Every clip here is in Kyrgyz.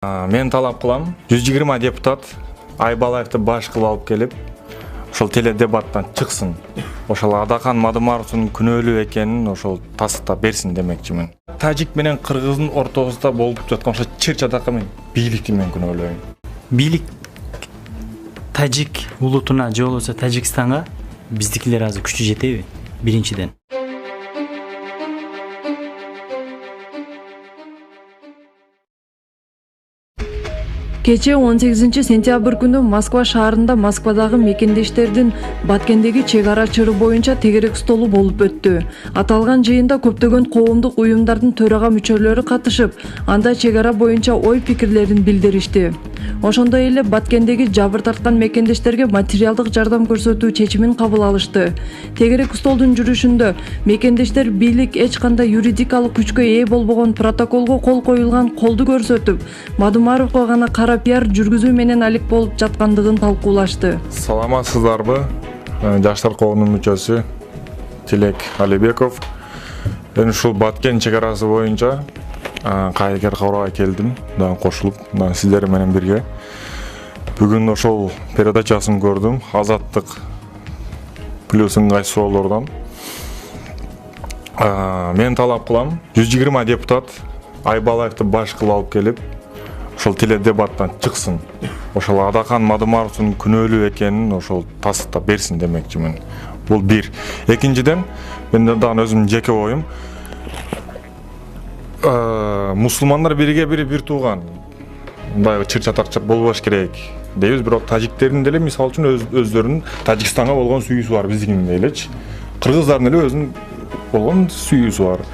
Мен талап кылам 120 депутат Айбалаевди баш кылып алып келип, ошол теле дебаттан чыксын. Ошол Адакан Мадымаровдун күнөөлүү экенин ошол тастыктап берсин демекчимин. Тажик менен кыргыздын ортосунда болуп жаткан ошо чыр-чатакка мен бийликти мен күнөөлөйм. Бийлик тажик улутуна же болбосо Тажикстанга биздикилер азыр күчү жетеби? Биринчиден. Кече 18 сентябрь күнү Москва шаарында Москвадагы мекендештердин Баткендеги чек ара чыры боюнча тегерек столу болуп өттү. Аталган жыйында көптөгөн коомдук уюмдардын төрага мүчөлөрү катышып, анда чек ара боюнча ой пикирлерин билдиришти. Ошондой эле Баткендеги жабыр тарткан мекендештерге материалдык жардам көрсөтүү чечимин кабыл алышты. Тегерек столдун жүрүшүндө мекендештер бийлик эч кандай юридикалык күчкө ээ болбогон протоколго кол коюлган колду көрсөтүп, Мадымаровго гана кара пиар жүргүзүү менен алек болуп жаткандыгын талкуулашты. Саламатсыздарбы? Жаштар коомунун мүчөсү Тилек Алибеков. Мен ушул Баткен чек арасы боюнча кайгер кабарга келдим, дагы кошулуп, сиздер менен бирге. Бүгүн ошол передачасын көрдүм, Азаттык плюс ыңгай суроолордон. Мен талап кылам 120 депутат Айбалаевди баш кылып алып келип, ошол теле дебаттан чыксын. Ошол Адакан Мадымаровдун күнөөлүү экенин ошол тастыктап берсин демекчимин. Бул бир. Экинчиден, менин дагы өзүмдүн жеке оюм. Мусулмандар бирге бир тууган. Мындай чыр-чатак болбош керек дейбиз, бирок тажиктердин деле мисалы үчүн өздөрүнүн Тажикстанга болгон сүйүүсү бар, биздикинин элечи. Кыргыздардын эле өзүнүн болгон сүйүүсү бар.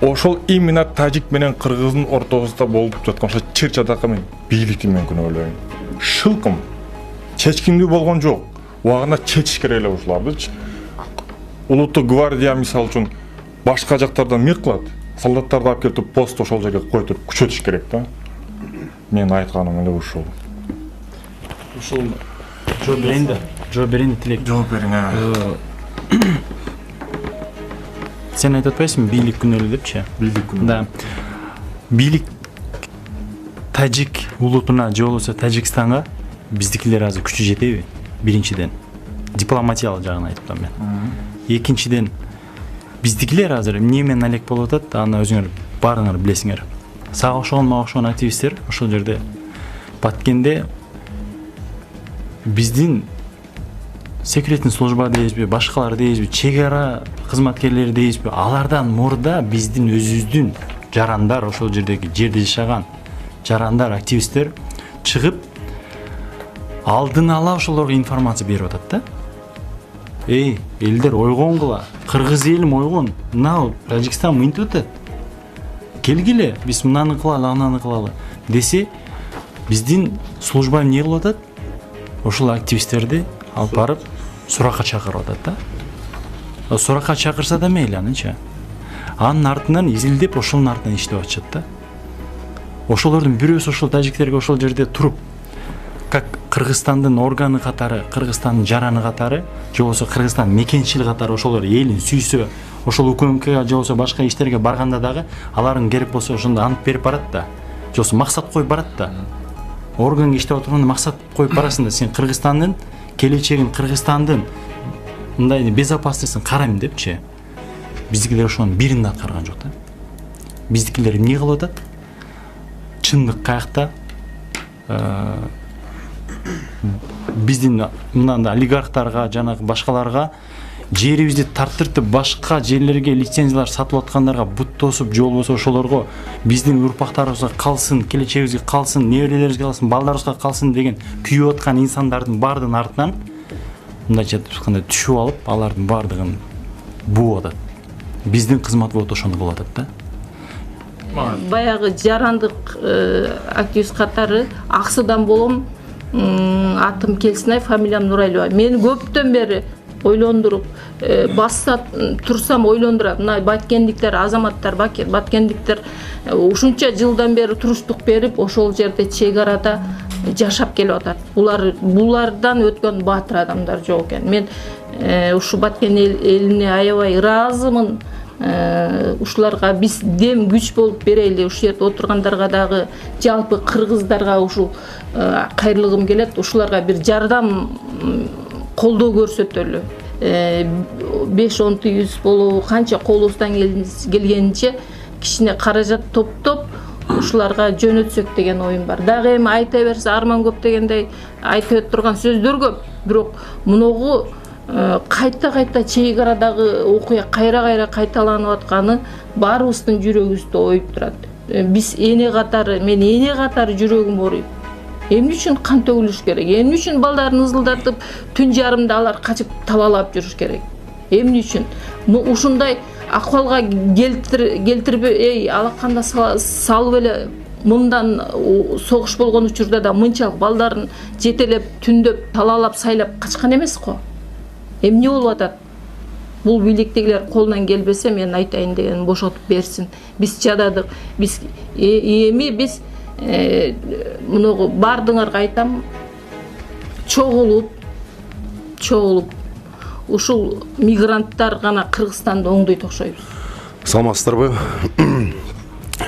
Ошол именно тажик менен кыргыздын ортосунда болуп жаткан ошо чыр-чатакка мен бийликти мен күнөөлөйм. Шылкым чечкиндүү болгон жок. Убагында чечиш керек эле ушулардычы. Улуттук гвардия мисалы үчүн башка жактардан эмне кылат? Солдаттарды алып келип пост ошол жерге койтуп күчөтүш керек да. Мен айтканым эле ушул. Ушул жооп берейин Тилек. Жооп бериң. Сен айтып атпайсыңбы бийлик күнөөлүү депчи? Бийлик күнөөлүү. Да. Бийлик тажик улутуна же болбосо Тажикстанга биздикилер азыр күчү жетеби? Биринчиден. Дипломатиялык жагын айтып атам мен. Экинчиден, биздикилер азыр эмне менен алек болуп атат, аны өзүңөр баарыңар билесиңер. Сага окшогон активисттер ошол жерде Баткенде биздин секретный служба дейбизби, башкалар дейбизби, чек ара кызматкерлери дейбизби, алардан мурда биздин өзүбүздүн жарандар, ошол жерде жашаган жарандар, активисттер чыгып алдын ала ошолорго информация берип атат да. Элдер ойгонгула, кыргыз элим ойгон, мына Тажикстан мынтип атат. Келгиле, биз мынаны кылалы, ананы кылалы десе, биздин служба эмне кылып атат? Ошол активисттерди алып барып суракка чакырып атат да. Суракка чакырса да мейли анычы. Анын артынан изилдеп ошонун артынан иштеп атышат да. Ошолордун бирөөсү ошол тажиктерге ошол жерде туруп, как Кыргызстандын органы катары, Кыргызстандын жараны катары, же болбосо Кыргызстан мекенчил катары ошолор элин сүйсө, ошол УКМКга же болбосо башка иштерге барганда дагы алардын керек болсо ошондо ант берип барат да. Же болбосо максат коюп барат да. Органга иштеп отурганда максат коюп барасың да, сен Кыргызстандын келечегин, Кыргызстандын мындай безопасностьун карайм депчи. Биздикилер ошонун бирин да аткарган жок да. Биздикилер эмне кылып атат? Чындык каякта? Биздин мындай олигархтарга, жанагы башкаларга жерибизди тартыртып башка жерлерге лицензиялар сатып аткандарга бут тосуп, же болбосо ошолорго биздин урпактарыбызга калсын, келечегибизге калсын, неберелерибизге калсын, балдарыбызга калсын деген күйүп аткан инсандардын баардыгын артынан мындайча айтканда түшүп алып, алардын баардыгын бууп атат. Биздин кызмат вот ошону кылып атат да. Баягы жарандык активист катары Аксыдан болом, атым Келсинай, фамилиям Нурайлова. Мени көптөн бери ойлондуруп, басса турсам ойлондурат. Мына баткендиктер, азаматтар, баткендиктер ушунча жылдан бери туруштук берип, ошол жерде чек арада жашап келип атат. Булардан өткөн баатыр адамдар жок экен. Мен ушу Баткен элине аябай ыраазымын. ушуларга биз дем күч болуп берели, ушул жерде отургандарга дагы, жалпы кыргыздарга ушул кайрылгым келет, ушуларга бир жардам, колдоо көрсөтөлү. 5-10 түйүз болобу, канча колубуздан келгенинче кичине каражат топтоп ушуларга жөнөтсөк деген оюм бар. Дагы эми айта берсе арман көп дегендей айтып турган сөздөр көп, бирок мунугу кайта чек арадагы окуя кайра кайталанып атканы баарыбыздын жүрөгүбүздө оюп турат. Биз эне катары, мен эне катары жүрөгүм ооруйт. Эмне үчүн кан төгүлүш керек? Эмне үчүн балдарын ызылдатып түн жарымда алар качып талалап жүрүш керек? Эмне үчүн? Ушундай акыбалга келтирбей алаканда салып эле мындан согуш болгон учурда да мынчалык балдарын жетелеп, түндөп, талалап, сайлап качкан эмес го. Эмне болуп атат? Бул бийликтегилер колунан келбесе, мен айтайын деген бошотуп берсин. Биз жададык. Биз биз мунугу бардыңарга айтам, чогулуп ушул мигранттар гана Кыргызстанды оңдойт окшойбуз. Саламатсыздарбы?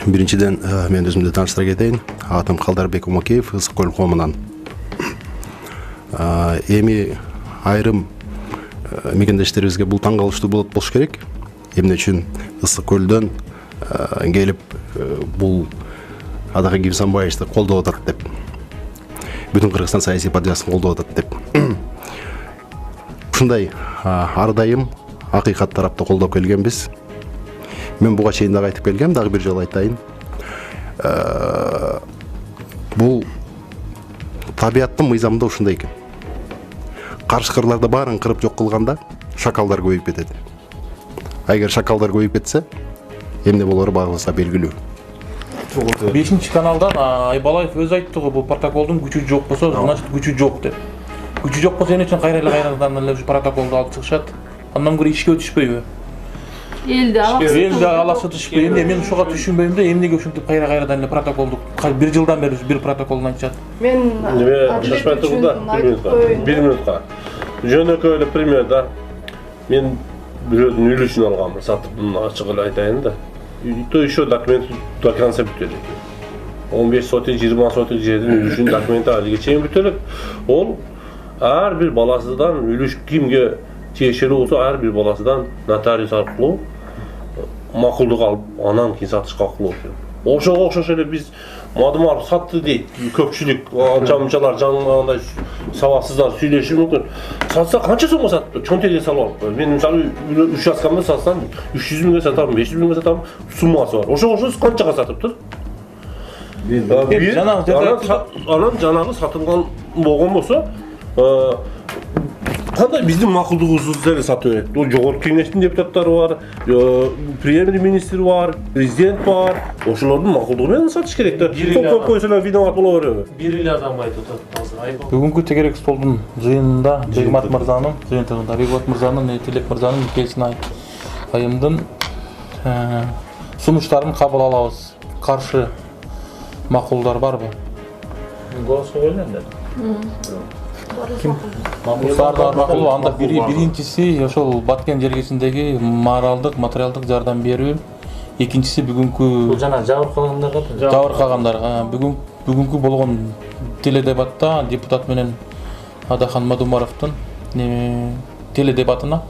Биринчиден мен өзүмдү тааныштыра кетейин. Атым Калдарбек Умакеев, Ысык көл комунан. Эми айрым мекендештерибизге бул таң калыштуу болуш керек. Эмне үчүн Ысык көлдөн келип бул Адакай Кимсанбаевичти колдоп атат деп. Бүтүн Кыргызстан саясий партиясын колдоп атат деп. Ушундай ар дайым акыйкат тарапта колдоп келгенбиз. Мен буга чейин дагы айтып келгем, дагы бир жолу айтайын. Бул табияттын мыйзамында ушундай экен. Карышкырларды баарын кырып жок кылганда шакалдар көбөйүп кетет. Эгер шакалдар көбөйүп кетсе, эмне болору баарыбызга белгилүү. 5-каналдан Айбалаев өзү айтты го, бул протоколдун күчү жок болсо, значит күчү жок деп. Күчү жок болсо эмне үчүн кайрадан эле протоколду алып чыгышат? Андан көрө ишке өтүшпөйбү? Элди алаксы түшпөй. Мен ушуга түшүнбөйм да, эмнеге ушинтип кайрадан эле протоколду 1 жылдан бери бир протоколун айтышат. Мен бир минутка. Жөнөкөй эле пример да. Мен бирөөдүн үлүшүн алганмын, сатып ачык эле айтайын да. То еще документ до конца бүтөлүк. 15 сотик, 20 сотик жердин үлүшүн документи алыга чейин бүтөлүк. Ол ар бир баласыдан үлүш кимге тиешелүү болсо, ар бир баласыдан нотариус аркылуу макулдук алып, анан кийин сатышка укуктуу. Ошого окшош эле биз Мадумаров сатты дейт. Көпчүлүк анча-мынчалар жаңылгандай сабаксыздар сүйлөшүшү мүмкүн. Сатса канча сомго сатты? Чонтеге салып алып. Мен мисалы 3 аскамда сатсам 300 миңге сатам, 500 миңге сатам, суммасы бар. Ошого канчага сатыптыр? Анан жанагы сатылган болгон болсо, кандай биздин макулдугубузду эле сатып берет. Бул жогорку кеңештин депутаттары бар, премьер-министр бар, президент бар. Ошолордун макулдугу менен сатыш керек да. Көп койсолор виноват боло береби? Бир эле адам айтып атат азыр. Бүгүнкү тегерек столдун жыйынында Бегмат мырзанын, Тилек мырзанын келсин айымдын сунуштарын кабыл алабыз. Каршы макулдар барбы? Голос коюлган. Макулдар макул, анда биринчиси ошол Баткен жергесиндеги моралдык, материалдык жардам берүү. Экинчиси бүгүнкү жана жабыркагандарга. Бүгүнкү болгон теледебатта депутат менен Адахан Мадумаровдун теледебатына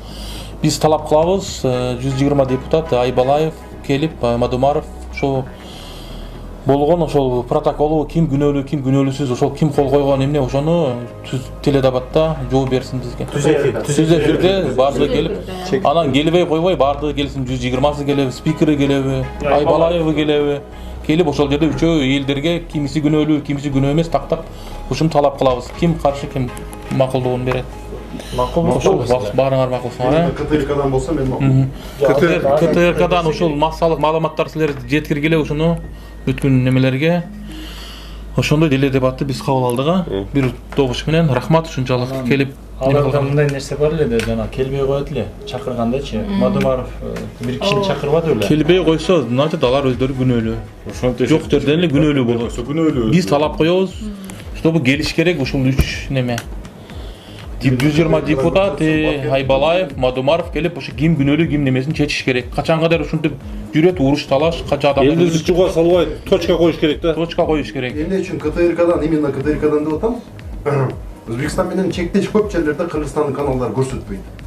биз талап кылабыз. 120 депутат Айбалаев келип, Мадумаров ошо болгон ошол протоколу ким күнөөлүү, ким күнөөлүүсүз, ошол ким кол койгон эмне ошону теледебатта жооп берсин бизге. Түз эфирде баардыгы келип, анан келбей койбой баардыгы келсин, 120сы келеби, спикери келеби, Айбалаевы келеби. Келип ошол жерде үчөө элдерге кимиси күнөөлүү, кимиси күнөө эмес тактап ушуну талап кылабыз. Ким каршы, ким макулдугун берет. Макул ошол баарыңар макулсуңар. КТРКдан болсо мен макул. КТРКдан ошол массалык маалыматтар силер жеткиргиле ушуну өткөн немелерге. Ошондой деле дебатты биз кабыл алдык. Бир добуш менен рахмат ушунчалык келип. Аларда мындай нерсе бар эле да, жана келбей коет эле. Чакыргандачы Мадумаров бир кишини чакырбады беле. Келбей койсо, значит алар өздөрү күнөөлүү. Жок жерден эле күнөөлүү болот. Биз талап коебуз, чтобы келиш керек ушул 3 неме. 120 депутат Айбалаев, Мадумаров келип ошо ким күнөөлүү ким немесин чечиш керек. Качанга кадар ушинтип жүрөт уруш талаш, канча адам Элди зычууга салбай точка коюш керек да. точка коюш керек. Эмне үчүн КТРКдан, именно КТРКдан деп атам? Өзбекстан менен чектеш көп жерлерде Кыргызстандын каналдары көрсөтпөйт.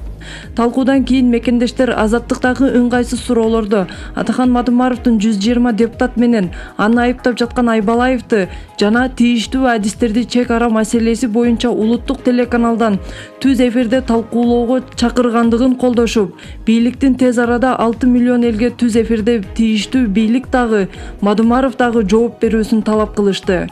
Талкуудан кийин мекендештер азаттыктагы ыңгайсыз суроолорду Атахан Мадумаровдун 120 депутат менен аны айыптап жаткан Айбалаевди жана тийиштүү адистерди чек ара маселеси боюнча улуттук телеканалдан түз эфирде талкуулоого чакыргандыгын колдошуп, бийликтин тез арада 6 миллион элге түз эфирде тийиштүү бийлик дагы Мадумаров дагы жооп берүүсүн талап кылышты.